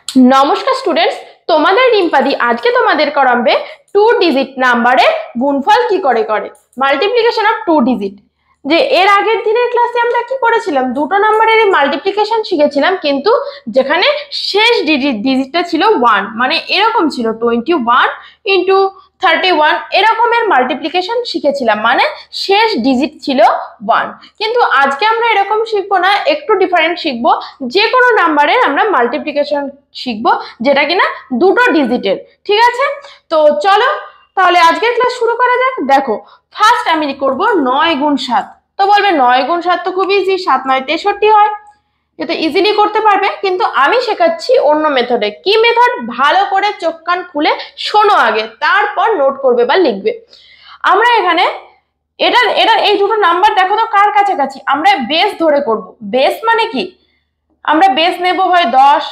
নমস্কার স্টুডেন্টস, তোমাদের রিম্পাদি আজকে তোমাদের করাবে 2 ডিজিট নাম্বারের গুণফল কি করে করে মাল্টিপ্লিকেশন অফ 2 ডিজিট। যে এর আগের দিনের ক্লাসে আমরা কি করেছিলাম, দুটো নাম্বারের মাল্টিপ্লিকেশন শিখেছিলাম, কিন্তু যেখানে শেষ ডিজিটটা ছিল 1, মানে এরকম ছিল 21 ইন্টু 31 এরকমের মাল্টিপ্লিকেশন শিখেছিলাম, মানে শেষ ডিজিট ছিল 1। কিন্তু আজকে আমরা এরকম শিখবো না, একটু ডিফারেন্ট শিখবো। যে কোনো নাম্বারের আমরা মাল্টিপ্লিকেশন শিখবো যেটা কিনা দুটো ডিজিটের। ঠিক আছে, তো চলো তাহলে আজকের ক্লাস শুরু করা যাক। দেখো, ফার্স্ট আমি করব 9 গুণ 7। তো বলবে 9 গুণ 7 তো খুব ইজি, 7 9 63 হয়, এটা ইজিলি করতে পারবে। কিন্তু আমি শেখাচ্ছি অন্য মেথডে। কি মেথড? ভালো করে চোখ কান খুলে শোনো আগে, তারপর নোট করবে বা লিখবে। আমরা এখানে এটা এটা এই দুটো নাম্বার দেখো তো কার কাছাকাছি, আমরা বেস ধরে করব। বেস মানে কি, আমরা বেস নেব হয় 10,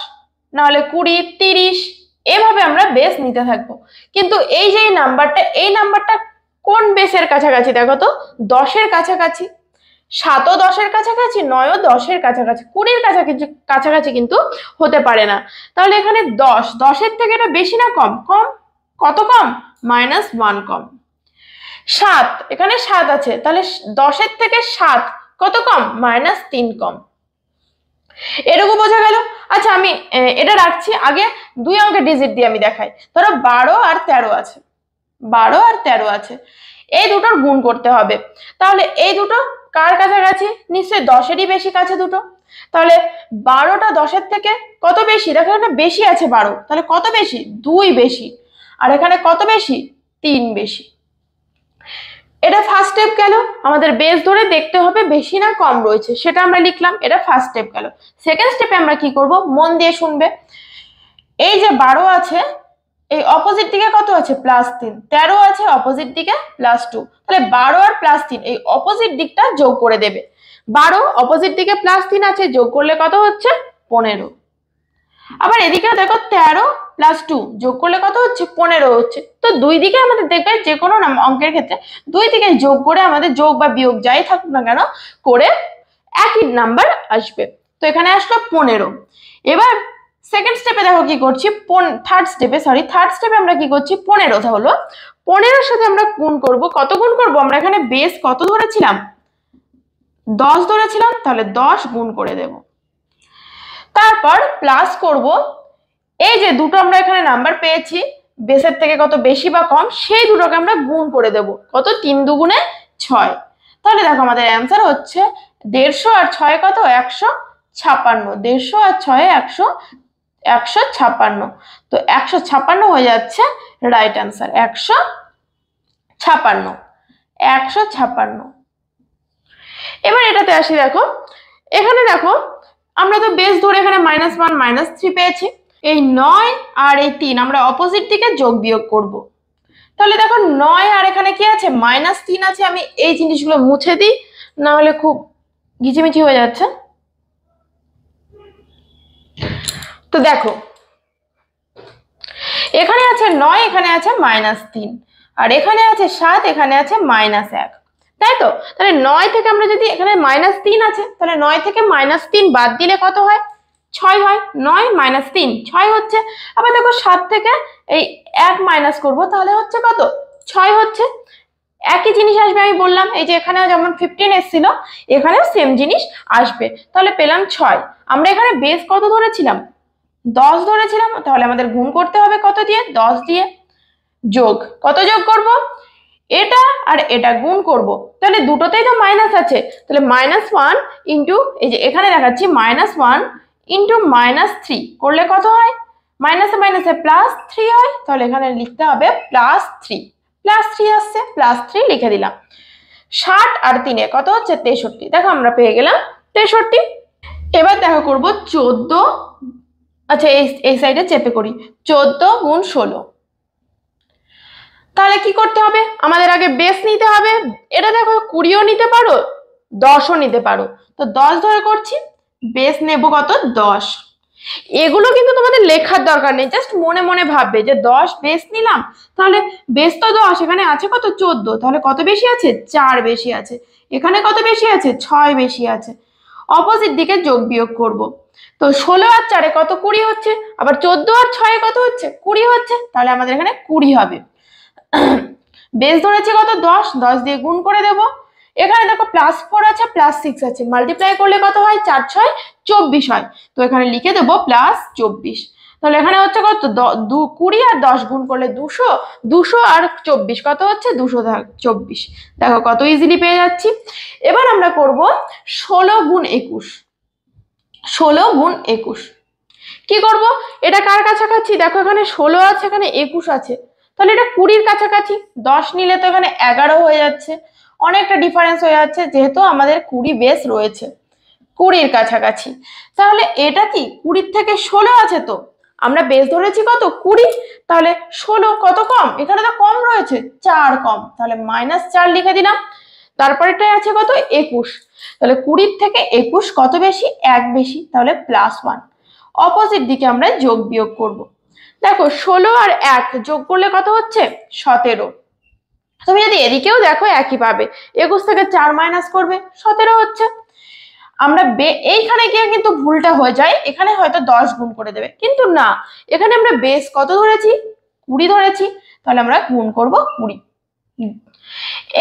না হলে 20, 30, এভাবে আমরা বেস নিতে থাকবো। কিন্তু এই যে এই নাম্বারটা কোন বেসের কাছাকাছি দেখো তো, 10-এর কাছাকাছি। 7ও 10-এর কাছাকাছি, 9ও 10-এর কাছাকাছি, 20-এর কাছাকাছি কিন্তু হতে পারে না। তাহলে এখানে 10-এর থেকে এটা বেশি না কম? কম। কত কম? -1 কম। 7, এখানে 7 আছে, তাহলে 10-এর থেকে 7 কত কম? -3 কম। এটুকু বোঝা গেল। আচ্ছা, আমি এটা রাখছি, আগে 2 অঙ্কের ডিজিট দিয়ে আমি দেখাই। ধরো 12 আর 13 আছে, 12 আর 13 আছে, এই দুটোর গুণ করতে হবে। তাহলে এই দুটো কার কাছাকাছি? নিশ্চয়ই 10-এরই বেশি কাছে দুটো। তাহলে 12টা 10-এর থেকে কত বেশি? দেখো এখানে বেশি আছে 12, তাহলে কত বেশি? 2 বেশি। আর এখানে কত বেশি? 3 বেশি। এটা ফার্স্ট স্টেপ গেল। আমাদের বেস ধরে দেখতে হবে বেশি না কম রয়েছে, সেটা আমরা লিখলাম, এটা ফার্স্ট স্টেপ গেল। সেকেন্ড স্টেপে আমরা কি করব, মন দিয়ে শুনবে। এই যে 12 আছে, এই অপোজিট দিকে কত আছে? +3। 13 আছে অপোজিট দিকে +2। তাহলে 12 আর +3 এই অপোজিট দিকটা যোগ করে দেবে। 12 অপোজিট দিকে +3 আছে, যোগ করলে কত হচ্ছে? 15। আবার এদিকে দেখো 13 + 2 যোগ করলে কত হচ্ছে? 15 হচ্ছে। তো দুই দিকে আমাদের দেখবে যে কোনো অঙ্কের ক্ষেত্রে দুই দিকে যোগ করে আমাদের যোগ বা বিয়োগ যাই থাকুক না কেন করে একই নাম্বার আসবে। তো এখানে আসলো 15। এবার সেকেন্ড স্টেপে দেখো কি করছি, থার্ড স্টেপে আমরা কি করছি, 15 হলো, 15-এর সাথে আমরা গুণ করব। কত গুণ করব? আমরা এখানে বেস কত ধরেছিলাম? 10 ধরেছিলাম, তাহলে 10 গুণ করে দেব। তারপর প্লাস করব। এই যে দুটো আমরা এখানে নাম্বার পেয়েছি, বেসের থেকে কত বেশি বা কম, সেই দুটোকে আমরা গুণ করে দেব। কত? 3 দুগুণে 6। তাহলে দেখো আমাদের অ্যান্সার হচ্ছে 150 আর 6 কত? 156। 150 আর 6 156। তো 156 হয়ে যাচ্ছে রাইট অ্যান্সার। 156। এবার এটাতে আসি। দেখো এখানে দেখো, আমরা তো বেস ধরে এখানে -1 -3 পেয়েছি। এই 9 আর এই 3 আমরা অপোজিট দিকে যোগ বিয়োগ করব। তাহলে দেখো 9 আর এখানে কি আছে? -3 আছে। আমি এই জিনিসগুলো মুছে দিই, না হলে খুব ঘিচিমিচি হয়ে যাচ্ছে। তো দেখো এখানে আছে 9, এখানে আছে -3, আর এখানে আছে 7, এখানে আছে -1, তাই তো? তাহলে 9 থেকে আমরা যদি, এখানে -3 আছে, তাহলে 9 থেকে -3 বাদ দিলে কত হয়? 6 হয়। 9 - 3 6 হচ্ছে। আবার দেখো 7 থেকে এই 1 মাইনাস করব, তাহলে হচ্ছে কত? 6 হচ্ছে। একই জিনিস আসবে, আমি বললাম এই যে এখানে যেমন 15 এসেছিল, এখানেও সেম জিনিস আসবে। তাহলে পেলাম 6। আমরা এখানে বেস কত ধরেছিলাম? 10 ধরেছিলাম। তাহলে আমাদের গুণ করতে হবে কত দিয়ে? 10 দিয়ে। যোগ, কত যোগ করব? এটা আর এটা গুণ করব। তাহলে দুটোতেই তো মাইনাস আছে, তাহলে -1 ইন্টু, এই যে এখানে দেখাচ্ছি -1 ইন্টু -3 করলে কত হয়? মাইনাসে মাইনাসে +3 হয়। তাহলে এখানে লিখতে হবে +3 আসছে, +3 লিখে দিলাম। 60 আর 3 কত হচ্ছে? 63। দেখো আমরা পেয়ে গেলাম 63। এবার দেখো করব 14। আচ্ছা, এই সাইডে চেপে করি। 14 গুণ 16। তাহলে কি করতে হবে? আমাদের আগে বেস নিতে হবে। এটা দেখো 20ও নিতে পারো, 10ও নিতে পারো। তো 10 ধরে করছি, বেস নেব কত? 10। এগুলো কিন্তু তোমাদের লেখার দরকার নেই, জাস্ট মনে মনে ভাববে যে 10 বেস নিলাম, তাহলে বেস তো 10, এখানে আছে কত? 14। তাহলে কত বেশি আছে? 4 বেশি আছে। এখানে কত বেশি আছে? 6 বেশি আছে। অপোজিট দিকে যোগ বিয়োগ করব। তো 16 আর 4 কত 20 হচ্ছে, আবার 14 আর 6 কত হচ্ছে 20 হচ্ছে, তাহলে আমাদের এখানে 20 হবে। বেস ধরেছি কত 10, 10 দিয়ে গুণ করে দেব। এখানে দেখো +4 আছে +6 আছে, মাল্টিপ্লাই করলে কত হয় 4 6 24 হয়, তো এখানে লিখে দেব +24। তাহলে এখানে হচ্ছে কত 20 আর 10 গুণ করলে 200, 200 আর 24 কত হচ্ছে 224। দেখো কত ইজিলি পেয়ে যাচ্ছি। এবার আমরা করব 16 গুণ 21। 16 গুণ 21 কি করব, এটা কার কাছাকাছি, দেখো এখানে 16 আছে এখানে 21 আছে, তাহলে এটা 20-র কাছাকাছি। 10 নিলে তো এখানে 11 হয়ে যাচ্ছে, অনেকটা ডিফারেন্স হয়ে যাচ্ছে, যেহেতু আমাদের 20 বেস রয়েছে 20-র কাছাকাছি। তাহলে এটা কি 20 থেকে 16 আছে, তো আমরা বেস ধরেছি কত 20, তাহলে 16 কত কম, এখানে তো কম রয়েছে 4 কম, তাহলে -4 লিখে দিলাম। তারপরেটাই আছে কত 21, তাহলে 20 থেকে 21 কত বেশি 1 বেশি, তাহলে +1। অপোজিট দিকে আমরা যোগ বিয়োগ করব। দেখো 16 আর 1 যোগ করলে কত হচ্ছে 17। তুমি যদি এদিকেও দেখো একই পাবে, 21 থেকে 4 মাইনাস করবে 17 হচ্ছে। আমরা এইখানে গিয়ে কিন্তু ভুলটা হয়ে যায়, এখানে হয়তো 10 গুণ করে দেবে, কিন্তু না, এখানে আমরা বেস কত ধরেছি 20 ধরেছি, তাহলে আমরা গুণ করব 20।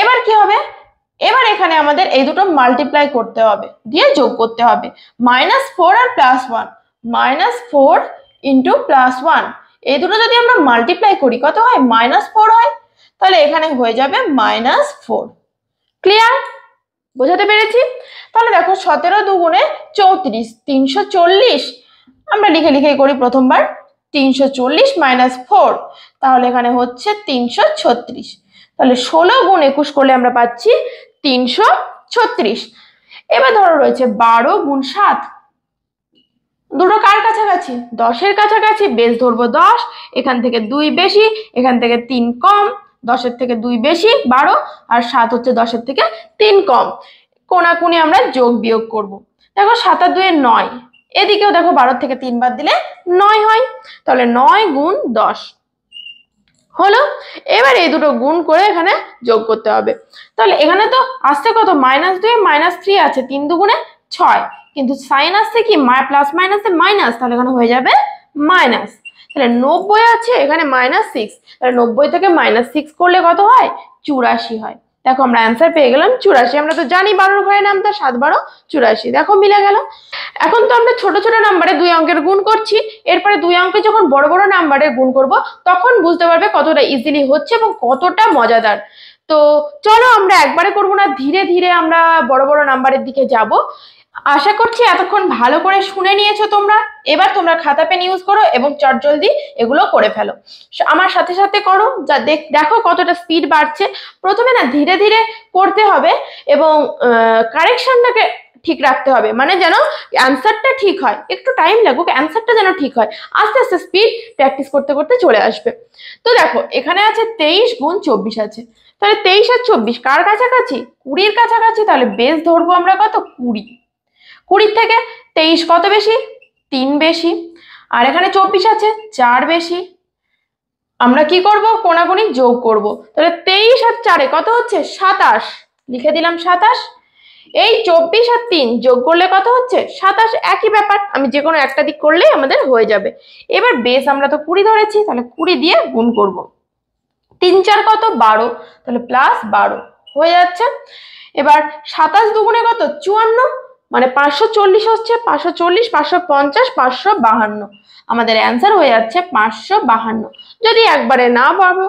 এবার কি হবে, এবার এখানে আমাদের এই দুটো মাল্টিপ্লাই করতে হবে, দিয়ে যোগ করতে হবে। -4 আর +1, -4 ইন্টু +1, এই দুটো যদি আমরা মাল্টিপ্লাই করি কত হয় -4 হয়, তাহলে এখানে হয়ে যাবে -4। ক্লিয়ার, বোঝাতে পেরেছি? তাহলে দেখো 17 দুগুণে 34, 340, আমরা লিখে লিখেই করি প্রথমবার, 340 -4, তাহলে এখানে হচ্ছে 336। তাহলে 16 গুণ 21 করলে আমরা পাচ্ছি 336। এবার ধরো রয়েছে 12 গুণ 7, দুটো কার কাছাকাছি 10-এর কাছাকাছি, বেস ধরবো 10, এখান থেকে 2 বেশি, এখান থেকে 3 কম, 10-এর থেকে 2 বেশি 12, আর 7 হচ্ছে 10-এর থেকে 3 কম, কোনাকুনি আমরা যোগ বিয়োগ করব। দেখো 7 আর 2 9, এদিকেও দেখো 12 থেকে 3 বাদ দিলে 9 হয়, তাহলে 9 গুণ 10 হলো। এবার এই দুটো গুণ করে এখানে যোগ করতে হবে। তাহলে এখানে তো আসছে কত -2 -3 আছে, 3 দুগুণে 6, কিন্তু সাইন আসছে কি প্লাস মাইনাসে মাইনাস, তাহলে এখানে হয়ে যাবে মাইনাস। তাহলে 90 আছে এখানে -6, তাহলে 90 থেকে -6 করলে কত হয় 84 হয়। দেখো আমরা অ্যান্সার পেয়ে গেলাম 84। আমরা তো জানি 12-র ঘরের নামটা 7 12 84, দেখো মিলে গেল। এখন তো আমরা ছোট ছোট নাম্বারে 2 অঙ্কের গুণ করছি, এরপরে 2 অঙ্কে যখন বড় বড় নাম্বারের গুণ করব তখন বুঝতে পারবে কতটা ইজিলি হচ্ছে এবং কতটা মজাদার। তো চলো আমরা একবারে করব না, ধীরে ধীরে আমরা বড় বড় নাম্বারের দিকে যাব। আশা করছি এতক্ষণ ভালো করে শুনে নিয়েছো তোমরা। এবার তোমরা খাতা পেন ইউজ করো এবং চটজলদি এগুলো করে ফেলো, আমার সাথে সাথে করো, যা দেখো কতটা স্পিড বাড়ছে। প্রথমে না ধীরে ধীরে করতে হবে এবং কারেকশনটাকে ঠিক রাখতে হবে, মানে যেন অ্যান্সারটা ঠিক হয়, একটু টাইম লাগুক, অ্যান্সারটা যেন ঠিক হয়, আস্তে আস্তে স্পিড প্র্যাকটিস করতে করতে চলে আসবে। তো দেখো এখানে আছে 23 গুণ 24 আছে, তাহলে 23 আর 24 কার কাছাকাছি 20-র কাছাকাছি, তাহলে বেস ধরবো আমরা কত 20। 20 থেকে 23 কত বেশি 3 বেশি, আর এখানে 24 আছে 4 বেশি, আমরা কি করব কোনাকুনি যোগ করব। তাহলে 23 আর 4 কত হচ্ছে 27, লিখে দিলাম 27। এই 24 আর 3 যোগ করলে কত হচ্ছে 27, একই ব্যাপার, আমি যে কোনো একটা দিক করলেই আমাদের হয়ে যাবে। এবার বেস আমরা তো 20 ধরেছি, তাহলে 20 দিয়ে গুণ করব। 3 4 কত 12, তাহলে +12 হয়ে যাচ্ছে। এবার 27 দুগুণে কত 54, মানে 540 হচ্ছে, 540 550 552, আমাদের অ্যান্সার হয়ে যাচ্ছে 552। যদি একবারে না পারো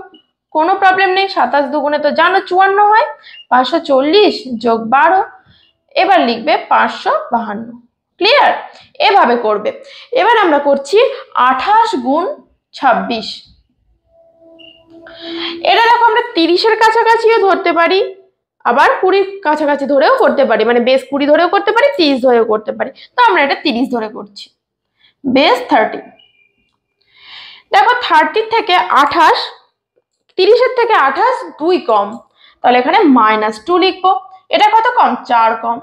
কোনো প্রবলেম নেই, 27 দুগুণে তো জানো 54 হয়, 540 যোগ 12, এবার লিখবে 552। ক্লিয়ার, এভাবে করবে। এবার আমরা করছি 28 গুণ 26, এটা দেখো আমরা 30-এর কাছাকাছিও ধরতে পারি, আবার 20-র কাছাকাছি ধরেও করতে পারি, মানে বেস 20 ধরেও করতে পারি, 30 ধরেও করতে পারি, তো আমরা এটা 30 ধরে করছি। বেস 30, দেখো 30 থেকে 28, 30-এর থেকে 28 2 কম, তাহলে এখানে -2 লিখবো। এটা কত কম 4 কম,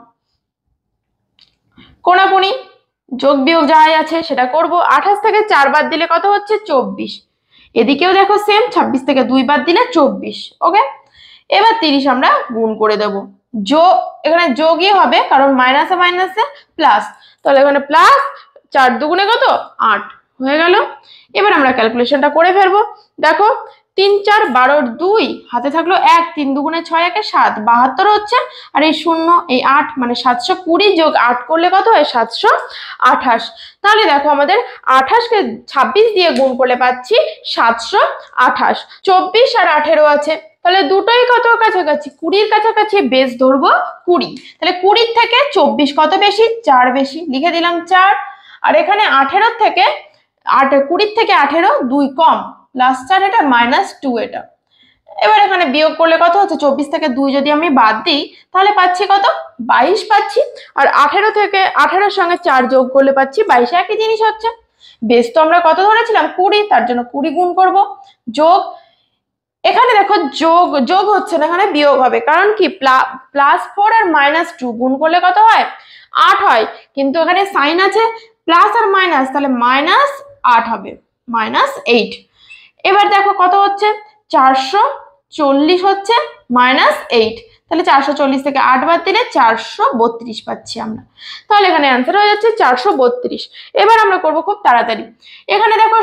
কোনাকুনি যোগ বিয়োগ যাই আছে সেটা করব। 28 থেকে 4 বাদ দিলে কত হচ্ছে 24, এদিকেও দেখো সেম, 26 থেকে 2 বাদ দিলে 24। ওকে, এবার 30 আমরা গুণ করে দেব, যোগ এখানে যোগই হবে কারণ মাইনাসে মাইনাসে প্লাস, তাহলে এখানে প্লাস 4 দুগুণে কত 8 হয়ে গেল। এবার আমরা ক্যালকুলেশনটা করে ফেলবো। দেখো 3 4 12 2 হাতে থাকলো 1, 3 দুগুণে 6 1 7 72 হচ্ছে, আর এই 0 এই 8 মানে 720 যোগ 8 করলে কত হয় 728। তাহলে দেখো আমাদের 28 কে 26 দিয়ে গুণ করলে পাচ্ছি 728। 24 আর 18 আছে, তাহলে দুটোই কত কাছাকাছি 20 কাছাকাছি, বেস ধরবো 20। তাহলে 20 থেকে 24 কত বেশি 4 বেশি, লিখে দিলাম 4। আর এখানে 18 থেকে 20 থেকে 18 2 কম, +4 এটা -2 এটা। এবার এখানে বিয়োগ করলে কত হচ্ছে 24 থেকে 2 যদি আমি বাদ দিই তাহলে পাচ্ছি কত 22 পাচ্ছি। আর 18 থেকে 18 সঙ্গে 4 যোগ করলে পাচ্ছি 22, একই জিনিস হচ্ছে। বেস তো আমরা কত ধরেছিলাম 20, তার জন্য 20 গুণ করব, যোগ এখানে দেখো যোগ যোগ হচ্ছে না, এখানে বিয়োগ হবে, কারণ কি +4 আর -2 গুণ করলে কত হয় 8 হয়, কিন্তু এখানে সাইন আছে প্লাস আর মাইনাস, তাহলে -8 হবে, -8। এবার দেখো কত হচ্ছে 440 হচ্ছে -8, তাহলে 440 থেকে 8 বাদ দিলে 432 পাচ্ছি আমরা। তাহলে এখানে অ্যান্সার হয়ে যাচ্ছে 432। এবার আমরা করব খুব তাড়াতাড়ি। এখানে দেখো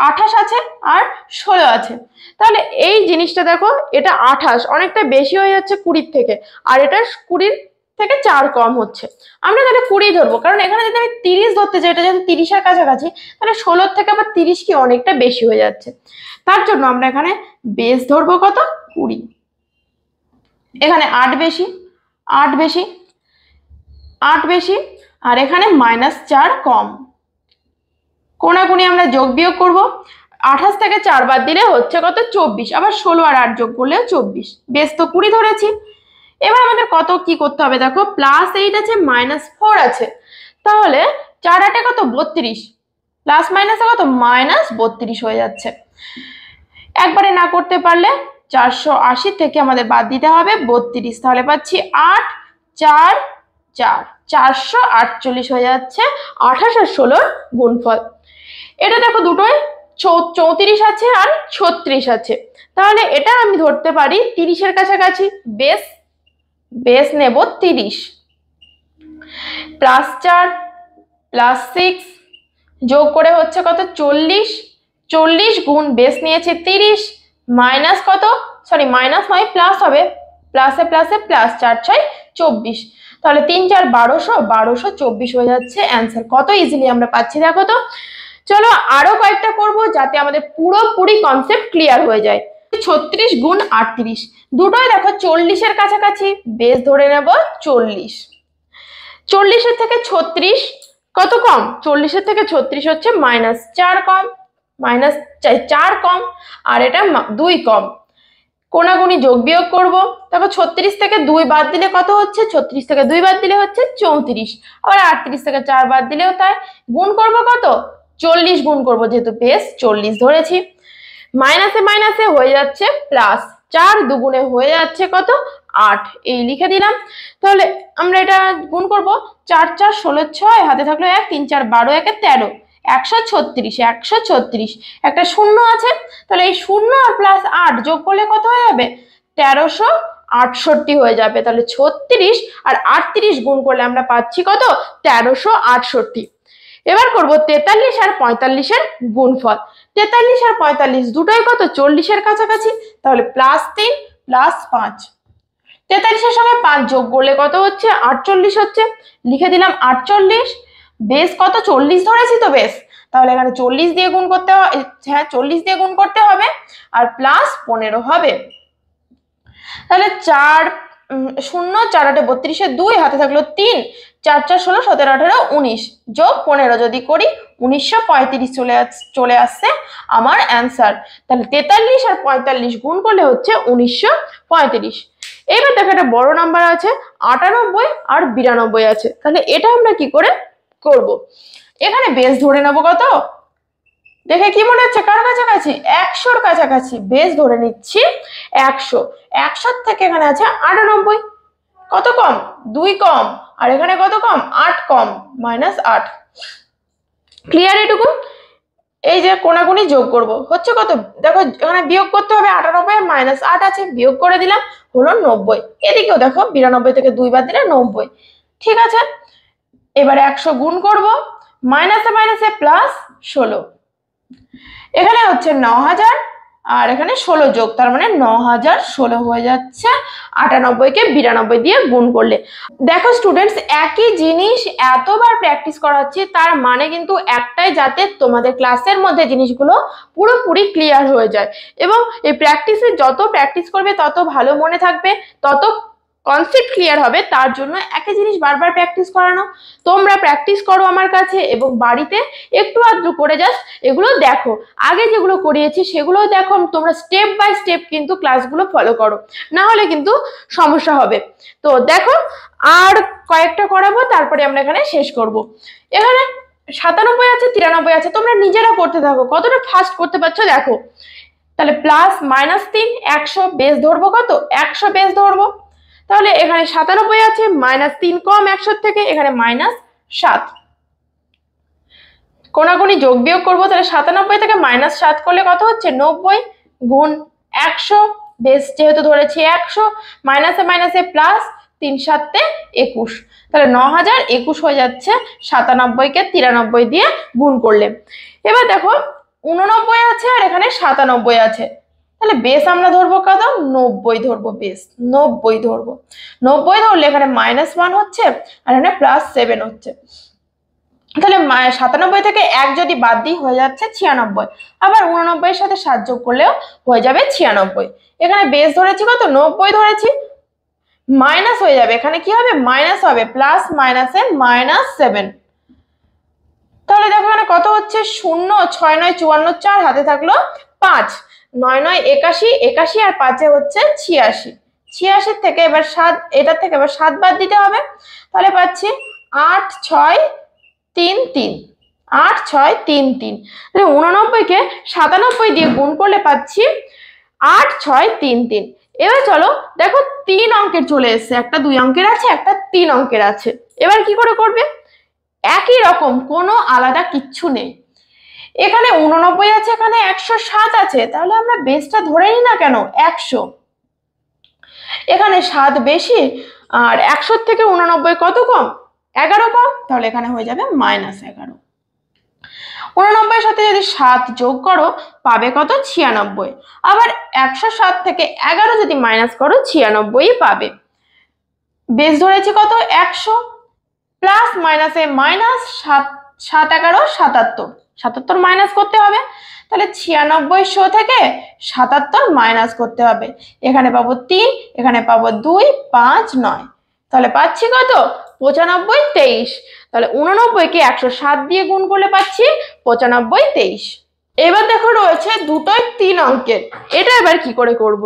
28 আছে আর 16 আছে, তাহলে এই জিনিসটা দেখো এটা 28 অনেকটা বেশি হয়ে যাচ্ছে 20 থেকে, আর এটা 20 থেকে 4 কম হচ্ছে। আমরা তাহলে 20 ধরবো, কারণ এখানে যদি আমি 30 ধরতে চাই, এটা যেহেতু 30 এর কাছাকাছি, তাহলে 16 থেকে আবার 30 কি অনেকটা বেশি হয়ে যাচ্ছে, তার জন্য আমরা এখানে বেস ধরবো কত 20। এখানে 8 বেশি 8 বেশি 8 বেশি, আর এখানে -4 কম, কোনাকুনি আমরা যোগ বিয়োগ করব। 28 থেকে 4 বাদ দিলে হচ্ছে কত 24, আবার 16 আর 8 যোগ করলে 24, বেস তো 20 ধরেছি। এবার আমাদের কত কি করতে হবে, দেখো +8 আছে -4 আছে, তাহলে 4 8 কত 32, প্লাস মাইনাসে কত -32 হয়ে যাচ্ছে। একবারে না করতে পারলে 480 থেকে আমাদের বাদ দিতে হবে 32, তাহলে পাচ্ছি 8 4 4 448 হয়ে যাচ্ছে 28 আর 16 গুণফল। এটা দেখো দুটোই 34 আছে আর 36 আছে, তাহলে এটা আমি ধরতে পারি 30 এর কাছাকাছি। বেস নেব 30, +4 +6 যোগ করে হচ্ছে কত 40, 40 গুণ বেস নিয়েছে 30 মাইনাস কত, সরি মাইনাস নয় প্লাস হবে, প্লাসে প্লাসে প্লাস 4 6 24, তাহলে 3 4 1224 হয়ে যাচ্ছে অ্যান্সার। কত ইজিলি আমরা পাচ্ছি দেখো তো। চলো আরো কয়েকটা করব যাতে আমাদের পুরোপুরি কনসেপ্ট ক্লিয়ার হয়ে যায়। 36 গুণ 38, দুটোই দেখো 40 এর কাছাকাছি, বেস ধরে নেব 40। 40 এর থেকে 36 কত কম, 40 এর থেকে 36 হচ্ছে -4 কম, -4 কম, আর এটা 2 কম, কোনাগুনি যোগ বিয়োগ করব। দেখো 36 থেকে 2 বাদ দিলে কত হচ্ছে, 36 থেকে 2 বাদ দিলে হচ্ছে 34, আবার 38 থেকে 4 বাদ দিলেও তাই। গুণ করব কত 40 গুণ করব, যেহেতু বেস 40 ধরেছি। মাইনাসে মাইনাসে হয়ে যাচ্ছে প্লাস, 4 দুগুণে হয়ে যাচ্ছে কত 8, এই লিখে দিলাম। তাহলে আমরা এটা গুণ করব, 4 4 16 6 হাতে থাকলো 1, 3 4 12 1 13, 136 136, একটা শূন্য আছে, তাহলে এই 0 আর +8 যোগ করলে কত হয়ে যাবে 1368 হয়ে যাবে। তাহলে 36 আর 38 গুণ করলে আমরা পাচ্ছি কত 1368। এবার করব 43 আর 45 এর গুণফল। 43 আর 45 দুটোই কত 40 এর কাছাকাছি, তাহলে +3 +5, 43 এর সঙ্গে 5 যোগ করলে কত হচ্ছে 48 হচ্ছে, লিখে দিলাম 48। বেস কত 40 ধরেছি তো বেস, তাহলে এখানে 40 দিয়ে গুণ করতে হবে, হ্যাঁ 40 দিয়ে গুণ করতে হবে, আর +15 হবে। তাহলে 4 0 4 8 32 2 হাতে থাকলো 3, 4 4 16 17 18 19 যোগ 15 যদি করি 1935 চলে আসছে আমার অ্যান্সার। তাহলে 43 আর 45 গুণ করলে হচ্ছে 1935। এবার দেখো একটা বড় নাম্বার আছে 98 আর 92 আছে, তাহলে এটা আমরা কি করে করব, এখানে বেস ধরে নেব কত, দেখে কি মনে হচ্ছে কার কাছাকাছি 100 এর কাছাকাছি, বেস ধরে নিচ্ছি 100। 100 থেকে এখানে আছে 98, কত কম 2 কম, আর এখানে কত কম 8 কম, -8। ক্লিয়ার এটুকু। এই যে কোনাকুনি যোগ করব, হচ্ছে কত দেখো এখানে বিয়োগ করতে হবে, 98 আর -8 আছে, বিয়োগ করে দিলাম হলো 90। এদিকেও দেখো 92 থেকে 2 বাদ দিলে 90, ঠিক আছে। এবারে 100 গুণ করব, মাইনাসে মাইনাসে প্লাস 16, এখানে হচ্ছে 9000 আর এখানে 16 যোগ, তার মানে 9016 হয়ে যাচ্ছে 98কে 92 দিয়ে গুণ করলে। দেখো স্টুডেন্টস, একই জিনিস এতবার প্র্যাকটিস করাচ্ছি, তার মানে কিন্তু একটাই, যাতে তোমাদের ক্লাসের মধ্যে জিনিসগুলো পুরোপুরি ক্লিয়ার হয়ে যায়। এবং এই প্র্যাকটিসে যত প্র্যাকটিস করবে তত ভালো মনে থাকবে, তত কনসেপ্ট ক্লিয়ার হবে। তার জন্য একই জিনিস বারবার প্র্যাকটিস করানো। তোমরা প্র্যাকটিস করো আমার কাছে এবং বাড়িতে একটু আধটু করে জাস্ট এগুলো দেখো, আগে যেগুলো করিয়েছি সেগুলো দেখো। তোমরা স্টেপ বাই স্টেপ কিন্তু ক্লাসগুলো ফলো করো, না হলে কিন্তু সমস্যা হবে। তো দেখো আর কয়েকটা করাবো, তারপরে আমরা এখানে শেষ করব। এখানে 97 আছে, 93 আছে, তোমরা নিজেরা করতে থাকো, কতটা ফাস্ট করতে পারছো দেখো। তাহলে প্লাস মাইনাস 3, 100 বেস ধরবো, কত 100 বেস ধরবো। তাহলে এখানে 97 আছে, -3 কম 100 থেকে, এখানে -7। কোনাকুনি যোগ বিয়োগ করবো, তাহলে 97 থেকে -7 করলে কত হচ্ছে 90 গুণ 100, বেস যেহেতু ধরেছি 100, মাইনাসে মাইনাসে প্লাস, 3 7 21, তাহলে 9021 হয়ে যাচ্ছে 97কে 93 দিয়ে গুণ করলে। এবার দেখো 89 আছে আর এখানে 97 আছে, তাহলে বেস আমরা ধরবো কত 90 ধরবো, বেস 90 ধরবো। 90 ধরলে এখানে -1 হচ্ছে আর এখানে +7 হচ্ছে, তাহলে 97 থেকে 1 যদি বাদ দিই হয়ে যাচ্ছে 96, আবার 89 এর সাথে 7 যোগ করলেও হয়ে যাবে 96। এখানে বেস ধরেছি কত 90 ধরেছি, মাইনাস হয়ে যাবে, এখানে কি হবে মাইনাস হবে, প্লাস মাইনাসে -7। তাহলে দেখো এখানে কত হচ্ছে 0, 6 9 54, 4 হাতে থাকলো 5, 9 9 81, 81 আর 5 হচ্ছে 86, 86 থেকে এবার 7, এটা থেকে এবার 7 বাদ দিতে হবে, তাহলে পাচ্ছি 8 6 3 3, 8 6 3 3। তাহলে 89কে 97 দিয়ে গুণ করলে পাচ্ছি 8 6 3 3। এবার চলো দেখো 3 অঙ্কের চলে এসেছে, একটা 2 অঙ্কের আছে, একটা 3 অঙ্কের আছে। এবার কি করে করবে, একই রকম, কোনো আলাদা কিচ্ছু নেই। এখানে 89 আছে, এখানে 107 আছে, তাহলে আমরা বেসটা ধরে নিই না কেন 100। এখানে 7 বেশি আর 100 থেকে 89 কত কম 11 কম, তাহলে এখানে হয়ে যাবে -11। 89 এর সাথে যদি 7 যোগ করো পাবে কত 96, আবার 107 থেকে 11 যদি মাইনাস করো 96ই পাবে। বেস ধরেছি কত 100, প্লাস মাইনাসে মাইনাস, 7 7 11 77, 77 মাইনাস করতে হবে, তাহলে 96 থেকে 77 মাইনাস করতে হবে। এখানে পাবো 3, এখানে পাবো 2 5 9, তাহলে পাচ্ছি কত 95 23। তাহলে 89কে 107 দিয়ে গুণ করলে পাচ্ছি 95 23। এবার দেখো রয়েছে দুটোই 3 অঙ্কের, এটা এবার কি করে করব।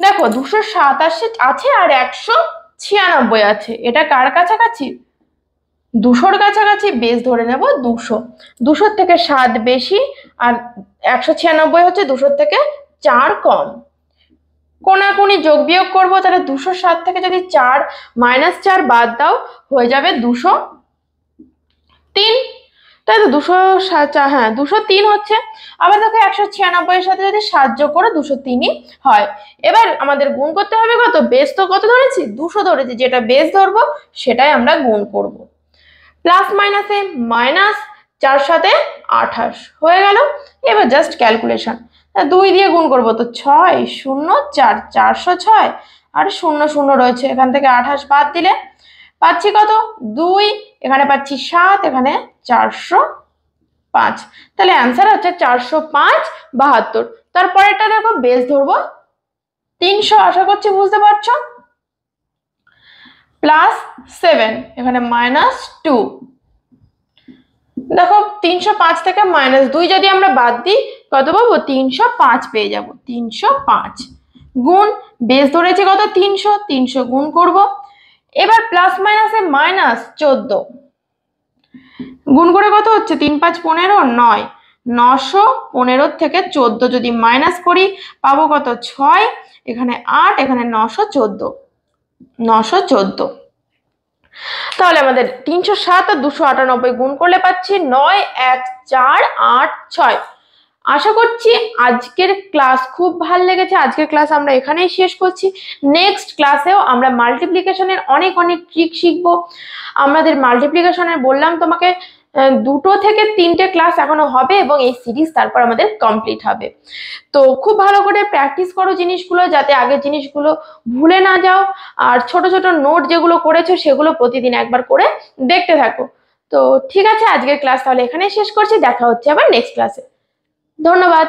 দেখো 287 আছে আর 196 আছে, এটা কার কাছাকাছি 200-র কাছাকাছি, বেস ধরে নেব 200। 200 থেকে 7 বেশি আর 196 হচ্ছে 200 থেকে 4 কম। কোনাকুনি যোগ বিয়োগ করবো, তাহলে 207 থেকে যদি 4 -4 বাদ দাও হয়ে যাবে 203, তাই তো 207, হ্যাঁ 203 হচ্ছে। আবার দেখো 196 এর সাথে যদি 7 যোগ করো 203ই হয়। এবার আমাদের গুণ করতে হবে কত, বেস তো কত ধরেছি 200 ধরেছি, যেটা বেস ধরবো সেটাই আমরা গুণ করব। প্লাস মাইনাসে মাইনাস, 4 সাথে 28 হয়ে গেল। এবার জাস্ট ক্যালকুলেশন, 2 দিয়ে গুণ করবো তো 6 0 4, 406 আর 0 0 রয়েছে, এখান থেকে 28 বাদ দিলে পাচ্ছি কত 2, এখানে পাচ্ছি 7, এখানে 405, তাহলে অ্যান্সার হচ্ছে 405 72। তারপরেটা দেখো বেস ধরবো 300, আশা করছি বুঝতে পারছো, +7, এখানে -2। দেখো 305 থেকে -2 যদি আমরা বাদ দিই কত পাবো 305 পেয়ে যাব, 305 গুণ বেস ধরেছে কত 300, 300 গুণ করব। এবার প্লাস মাইনাসে -14 গুণ করে কত হচ্ছে 3 5 15 9, 915 থেকে 14 যদি মাইনাস করি পাবো কত 6, এখানে 8, এখানে 914, 914। তাহলে আমাদের 307 আর 298 গুণ করলে পাচ্ছি 9 1 4 8 6। আশা করছি আজকের ক্লাস খুব ভালো লেগেছে। আজকের ক্লাস আমরা এখানেই শেষ করছি। নেক্সট ক্লাসেও আমরা মাল্টিপ্লিকেশনের অনেক অনেক ট্রিক শিখবো। আমাদের মাল্টিপ্লিকেশনের বললাম তোমাকে 2 থেকে 3টে ক্লাস এখনো হবে এবং এই সিরিজ তারপর আমাদের কমপ্লিট হবে। তো খুব ভালো করে প্র্যাকটিস করো জিনিসগুলো, যাতে আগের জিনিসগুলো ভুলে না যাও। আর ছোট ছোট নোট যেগুলো করেছো সেগুলো প্রতিদিন একবার করে দেখতে থাকো। তো ঠিক আছে, আজকের ক্লাস তাহলে এখানে শেষ করছি, দেখা হচ্ছে আবার নেক্সট ক্লাসে। ধন্যবাদ।